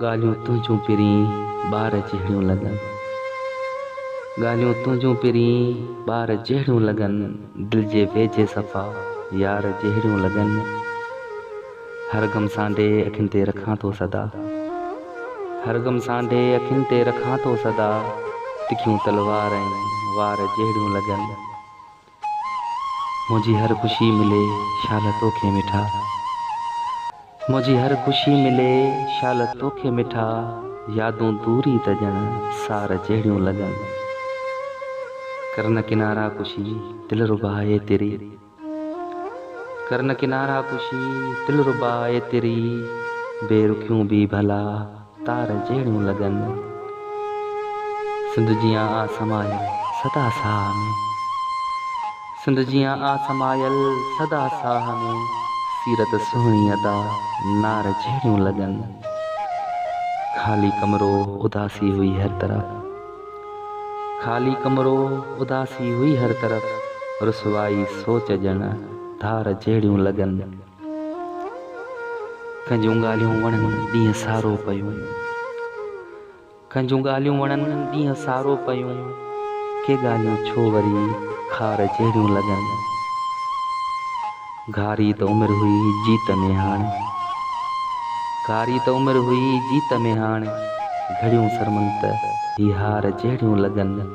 ॻाल्हियूं तुंहिंजूं पहिरीं ॿार जहिड़ियूं लॻनि। ॻाल्हियूं तुंहिंजूं पहिरीं ॿार जहिड़ियूं लॻनि, दिलि जे वेझे सफ़ा यार जहिड़ियूं लॻनि। हर गम सांडे अखियुनि ते रखां थो सदा, हर गम सांडे अखियुनि ते रखां थो सदा, तिखियूं तलवार ऐं वार जहिड़ियूं लॻनि। मुंहिंजी हर ख़ुशी मिले शाल तोखे मिठा, मुंहिंजी हर ख़ुशी मिले शाल तोखे मिठा, यादूं दूरी त ॼण सार जहिड़ियूं लॻनि। करन किनारा खुशी दिल रुबा आहे तेरी, करन किनारा खुशी दिल रुबा आहे तेरी, बेरुखियूं भी भला तार जहिड़ियूं लॻनि। सिंध जियां आ समायल सदा साह में, सिंध जियां आ समायल सदा साह में, सीरत सुहिणी अदा नार जहिड़ियूं लॻनि। खाली कमरो उदासी हुई हर तरफ़, खाली कमरो उदासी हुई हर तरफ़, रुसवाई सोच ॼण धार जहिड़ियूं लॻनि। कंहिंजूं ॻाल्हियूं वणनि ॾींहं सारो पयूं, कंहिंजूं ॻाल्हियूं वणनि ॾींहं सारो पयूं, के ॻाल्हियूं छो वरी खार जहिड़ियूं लॻनि। घारी त उमिरि हुई जीत में हाणे, घारी त उमिरि हुई जीत में हाणे, घड़ियूं सरमंत ही हार जहिड़ियूं लॻनि।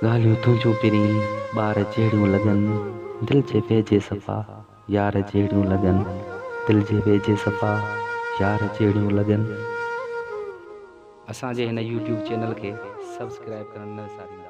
ॻाल्हियूं तुंहिंजूं पहिरीं ॿार जहिड़ियूं लॻनि, दिलि जे वेझे सफ़ा यार जहिड़ियूं लॻनि, दिलि जे वेझे सफ़ा यार जहिड़ियूं लॻनि। असांजे हिन YouTube चैनल खे सब्सक्राइब करणु न विसारींदा।